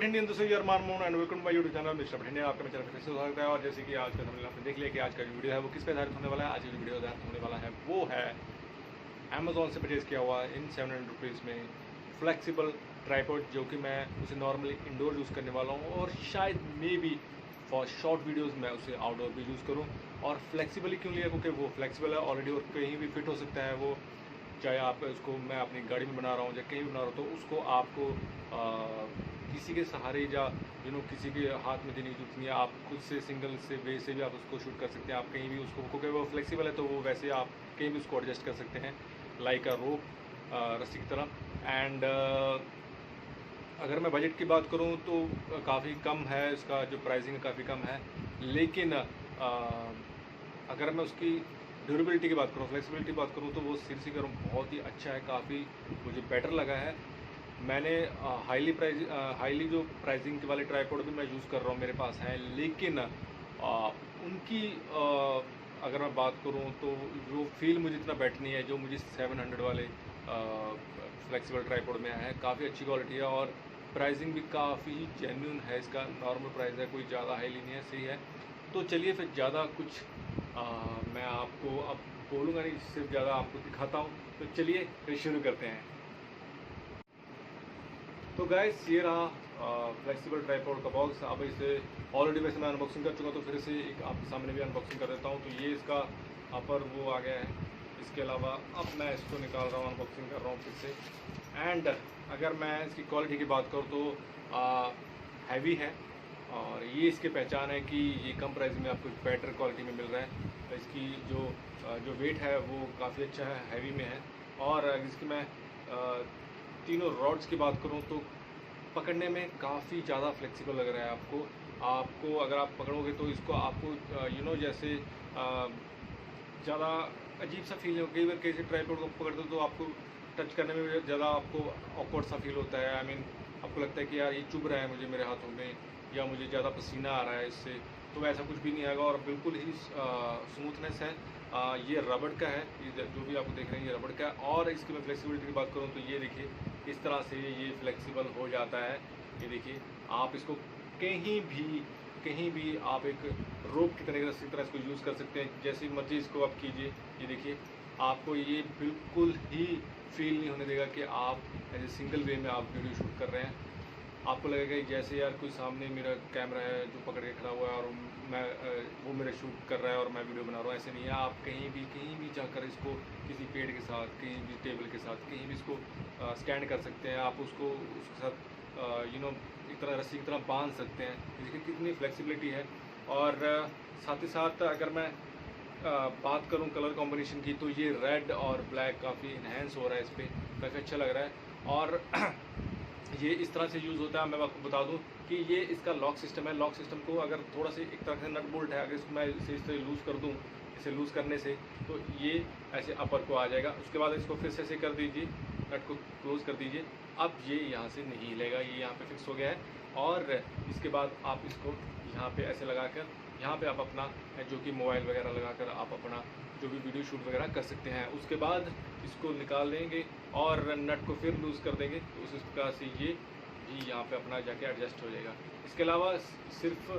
Indian दोस्तों यार Manmohan and welcome my YouTube channel mister भटिंडे। आपका मेरे चैनल पर फिर से स्वागत है। और जैसे कि आज का हमने आपने देख लिया कि आज का जो वीडियो है वो किस पे आधारित होने वाला है। आज की जो वीडियो आधारित होने वाला है वो है अमेजोन से परचेज किया हुआ इन 700 रुपीज़ में फ्लेक्सिबल ट्राइपॉड, जो कि मैं उसे नॉर्मली इंडोर यूज़ करने वाला हूँ और शायद may be for short videos मैं उसे आउटडोर भी यूज़ करूँ। और फ्लेक्सिबली क्यों लिया, क्योंकि वो फ्लेक्सिबल है ऑलरेडी और कहीं भी फिट हो सकता है वो, चाहे आप उसको मैं अपनी गाड़ी में बना रहा हूँ या कहीं भी बना रहा हूँ, तो उसको आपको किसी के सहारे या किसी के हाथ में देने की जरूरत नहीं है। आप खुद से सिंगल से वे से भी आप उसको शूट कर सकते हैं। आप कहीं भी उसको, क्योंकि वो फ्लेक्सिबल है तो वो वैसे आप कहीं भी उसको एडजस्ट कर सकते हैं लाइक अ रोप, रस्सी की तरह। एंड अगर मैं बजट की बात करूं तो काफ़ी कम है, इसका जो प्राइसिंग है काफ़ी कम है। लेकिन अगर मैं उसकी ड्यूरेबिलिटी की बात करूँ, फ्लेक्सिबिलिटी की बात करूँ, तो वो सीरियसली करूँ बहुत ही अच्छा है, काफ़ी मुझे बेटर लगा है। मैंने हाईली जो प्राइसिंग वाले ट्राइपॉड भी मैं यूज़ कर रहा हूँ, मेरे पास हैं, लेकिन उनकी अगर मैं बात करूँ तो वो फील मुझे इतना बेटर नहीं है जो मुझे 700 वाले फ्लेक्सिबल ट्राइपॉड में है। काफ़ी अच्छी क्वालिटी है और प्राइसिंग भी काफ़ी जेन्युइन है। इसका नॉर्मल प्राइस है, कोई ज़्यादा हाईली नहीं है, सही है। तो चलिए फिर ज़्यादा कुछ मैं आपको अब बोलूँगा नहीं, सिर्फ ज़्यादा आपको दिखाता हूँ। तो चलिए फिर शुरू करते हैं। तो गाइस ये रहा फ्लेक्सिबल ट्राइपॉड का बॉक्स। अब इसे ऑलरेडी वैसे मैं अनबॉक्सिंग कर चुका, तो फिर से एक आपके सामने भी अनबॉक्सिंग कर देता हूँ। तो ये इसका अपर वो आ गया है। इसके अलावा अब मैं इसको निकाल रहा हूँ, अनबॉक्सिंग कर रहा हूँ फिर से। एंड अगर मैं इसकी क्वालिटी की बात करूँ तो हैवी है और ये इसकी पहचान है कि ये कम प्राइस में आपको बेटर क्वालिटी में मिल रहा है। तो इसकी जो वेट है वो काफ़ी अच्छा है, हैवी में है। और इसकी मैं तीनों रॉड्स की बात करूं तो पकड़ने में काफ़ी ज़्यादा फ्लेक्सिबल लग रहा है आपको अगर आप पकड़ोगे तो इसको आपको जैसे ज़्यादा अजीब सा फील हो। कई बार कैसे ट्राइपॉड को पकड़ते हो तो आपको टच करने में ज़्यादा आपको ऑकवर्ड सा फील होता है। आई मीन आपको लगता है कि यार ये चुभ रहा है मुझे मेरे हाथों में, या मुझे ज़्यादा पसीना आ रहा है इससे। तो ऐसा कुछ भी नहीं आएगा और बिल्कुल ही स्मूथनेस है। ये रबड़ का है, ये जो भी आपको देख रहे हैं ये रबड़ का है। और इसकी मैं फ्लेक्सिबिलिटी की बात करूँ तो ये देखिए इस तरह से ये फ्लेक्सिबल हो जाता है। ये देखिए आप इसको कहीं भी आप एक रोप की तरह इसको यूज़ कर सकते हैं, जैसी मर्जी इसको आप कीजिए। ये देखिए आपको ये बिल्कुल ही फील नहीं होने देगा कि आप ऐसे सिंगल वे में आप वीडियो शूट कर रहे हैं। आपको लगेगा कि जैसे यार कोई सामने मेरा कैमरा है जो पकड़ के खड़ा हुआ है और मैं वो मेरा शूट कर रहा है और मैं वीडियो बना रहा हूँ। ऐसे नहीं है, आप कहीं भी जाकर इसको किसी पेड़ के साथ, कहीं भी टेबल के साथ, कहीं भी इसको स्टैंड कर सकते हैं। आप उसको उसके साथ एक तरह रस्सी की तरह बांध सकते हैं। देखिए कितनी फ्लेक्सिबिलिटी है। और साथ ही साथ अगर मैं बात करूं कलर कॉम्बिनेशन की तो ये रेड और ब्लैक काफ़ी इन्हेंस हो रहा है, इस पर काफ़ी अच्छा लग रहा है। और ये इस तरह से यूज़ होता है। मैं आपको बता दूं कि ये इसका लॉक सिस्टम है। लॉक सिस्टम को अगर थोड़ा सा एक तरह से नट बोल्ट है, अगर इसको मैं इस तरह लूज़ कर दूं, इसे लूज़ करने से तो ये ऐसे अपर को आ जाएगा। उसके बाद इसको फिर से ऐसे कर दीजिए, नट को क्लोज़ कर दीजिए। अब ये यहाँ से नहीं हिलेगा, ये यहाँ पे फिक्स हो गया है। और इसके बाद आप इसको यहाँ पे ऐसे लगाकर यहाँ पे आप अपना जो कि मोबाइल वगैरह लगाकर आप अपना जो भी वीडियो शूट वगैरह कर सकते हैं। उसके बाद इसको निकाल लेंगे और नट को फिर लूज़ कर देंगे तो उस प्रकार से ये भी यहाँ पे अपना जाके एडजस्ट हो जाएगा। इसके अलावा सिर्फ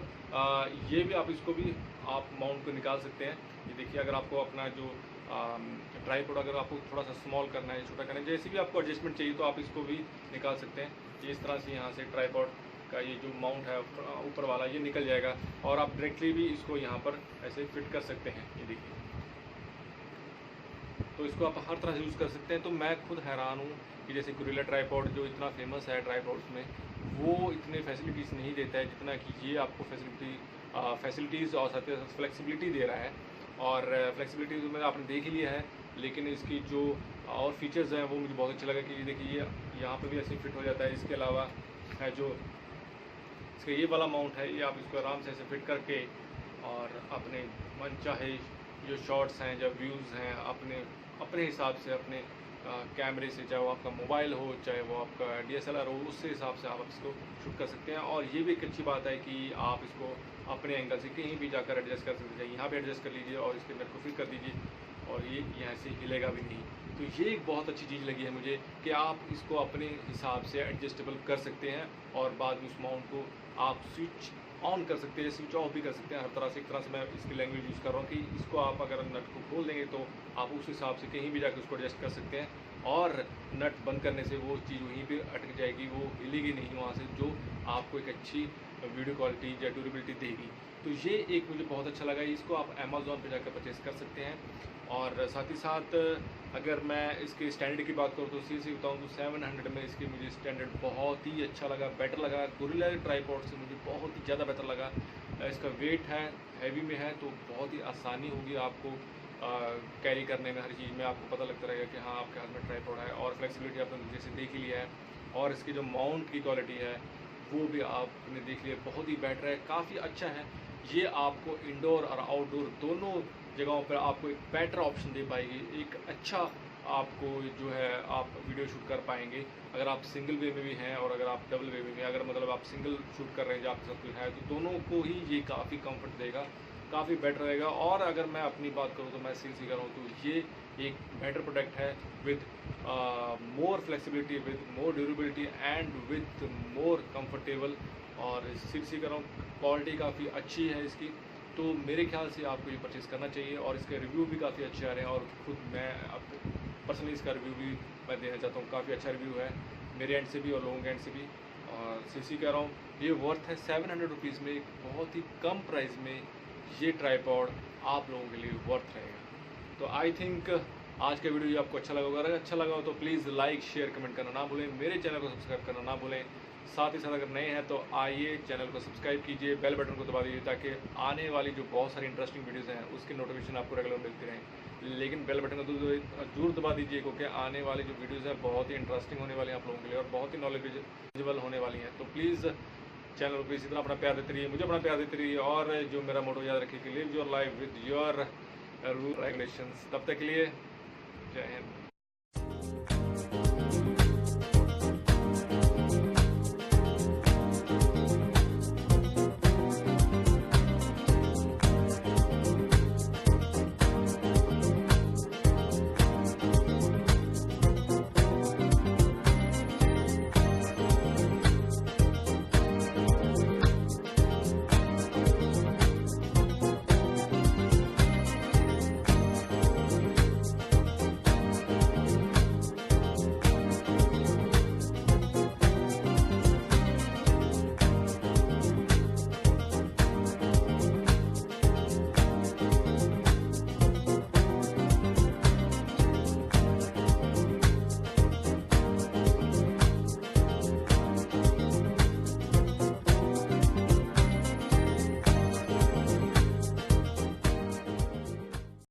ये भी आप इसको भी आप माउंट को निकाल सकते हैं। ये देखिए अगर आपको अपना जो ट्राइपॉड अगर आपको थोड़ा सा स्मॉल करना है, छोटा करना है, जैसे भी आपको एडजस्टमेंट चाहिए तो आप इसको भी निकाल सकते हैं। ये इस तरह से यहाँ से ट्राइपॉड का ये जो माउंट है ऊपर वाला ये निकल जाएगा और आप डायरेक्टली भी इसको यहाँ पर ऐसे फिट कर सकते हैं। ये देखिए, तो इसको आप हर तरह से यूज़ कर सकते हैं। तो मैं खुद हैरान हूँ कि जैसे गोरिल्ला ट्राइपॉड जो इतना फेमस है ट्राइपॉड्स में, वो इतने फैसिलिटीज़ नहीं देता है जितना कि ये आपको फैसिलिटीज़ और साथ ही साथ फ्लेक्सिबिलिटी दे रहा है। और फ्लेक्सिबिलिटी तो मैं आपने देख ही लिया है, लेकिन इसकी जो और फीचर्स हैं वो मुझे बहुत अच्छा लगा कि देखिए ये यहाँ पे भी ऐसे फिट हो जाता है। इसके अलावा है जो इसका ये वाला माउंट है, ये आप इसको आराम से ऐसे फिट करके और अपने मन चाहे जो शॉट्स हैं, जो व्यूज़ हैं, अपने अपने हिसाब से अपने कैमरे से, चाहे वो आपका मोबाइल हो, चाहे वो आपका DSLR हो, उससे हिसाब से आप इसको शूट कर सकते हैं। और ये भी एक अच्छी बात है कि आप इसको अपने एंगल से कहीं भी जाकर एडजस्ट कर सकते हैं। यहाँ पे एडजस्ट कर लीजिए और इसके अंदर को फिट कर दीजिए और ये यहाँ से हिलेगा भी नहीं। तो ये एक बहुत अच्छी चीज़ लगी है मुझे कि आप इसको अपने हिसाब से एडजस्टेबल कर सकते हैं और बाद में उस माउंट को आप स्विच ऑन कर सकते हैं, स्विच ऑफ भी कर सकते हैं हर तरह से। एक तरह से मैं इसकी लैंग्वेज यूज़ कर रहा हूँ कि इसको आप अगर नट को खोल देंगे तो आप उस हिसाब से कहीं भी जाकर उसको एडजस्ट कर सकते हैं और नट बंद करने से वो चीज़ वहीं पे अटक जाएगी, वो हिलेगी नहीं वहाँ से, जो आपको एक अच्छी वीडियो क्वालिटी या ड्यूरेबिलिटी देगी। तो ये एक मुझे बहुत अच्छा लगा। इसको आप अमेज़ॉन पे जाकर परचेज़ कर सकते हैं। और साथ ही साथ अगर मैं इसके स्टैंडर्ड की बात करूँ तो सीरियसली बताऊँ तो 700 में इसके मुझे स्टैंडर्ड बहुत ही अच्छा लगा, बेटर लगा। गोरिल्ला ट्राइपॉड से मुझे बहुत ही ज़्यादा बेटर लगा। इसका वेट है, हैवी में है, तो बहुत ही आसानी होगी आपको कैरी करने में। हर चीज़ में आपको पता लगता रहेगा कि हाँ आपके हाथ में ट्राइपॉड है। और फ्लेक्सिबिलिटी आपने जैसे देख ही लिया है। और इसकी जो माउंट की क्वालिटी है वो भी आपने देख लिया, बहुत ही बेटर है, काफ़ी अच्छा है। ये आपको इंडोर और आउटडोर दोनों जगहों पर आपको एक बेटर ऑप्शन दे पाएगी। एक अच्छा आपको जो है आप वीडियो शूट कर पाएंगे अगर आप सिंगल वे में भी हैं और अगर आप डबल वे में भी, अगर मतलब आप सिंगल शूट कर रहे हैं जो आपके साथ कोई है, तो दोनों को ही ये काफ़ी कंफर्ट देगा, काफ़ी बेटर रहेगा। और अगर मैं अपनी बात करूँ तो मैं सीरियसली कर रहा हूँ तो ये एक बेटर प्रोडक्ट है with more flexibility, with more durability and with more comfortable. और सीरियसली कर रहा हूँ क्वालिटी काफ़ी अच्छी है इसकी, तो मेरे ख्याल से आपको ये परचेज़ करना चाहिए। और इसके रिव्यू भी काफ़ी अच्छे आ रहे हैं और खुद मैं अब पर्सनली इसका रिव्यू भी मैं देना चाहता हूँ। काफ़ी अच्छा रिव्यू है मेरे एंड से भी और लोगों के एंड से भी। और सीरियसली कह रहा हूँ ये वर्थ है 700 रुपीज़ में, एक बहुत ही कम प्राइस में ये ट्राइपॉड आप लोगों के लिए वर्थ रहेगा। तो आई थिंक आज का वीडियो आपको अच्छा लगा होगा। अगर अच्छा लगा हो तो प्लीज़ लाइक शेयर कमेंट करना ना भूलें, मेरे चैनल को सब्सक्राइब करना ना भूलें। साथ ही साथ अगर नए हैं तो आइए चैनल को सब्सक्राइब कीजिए, बेल बटन को दबा दीजिए ताकि आने वाली जो बहुत सारी इंटरेस्टिंग वीडियोज़ हैं उसकी नोटिफिकेशन आपको रेगुलर मिलती रहें। लेकिन बेल बटन को जरूर दबा दीजिए क्योंकि आने वाली जो वीडियोज़ हैं बहुत ही इंटरेस्टिंग होने वाली हैं आप लोगों के लिए और बहुत ही नॉलेजेबल होने वाली हैं। तो प्लीज़ चैनल को इसी तरह अपना प्यार देते रहिए, मुझे अपना प्यार देते रहिए और जो मेरा मोटो याद रखिए कि live your life with your rule regulations. तब तक के लिए जय हिंद।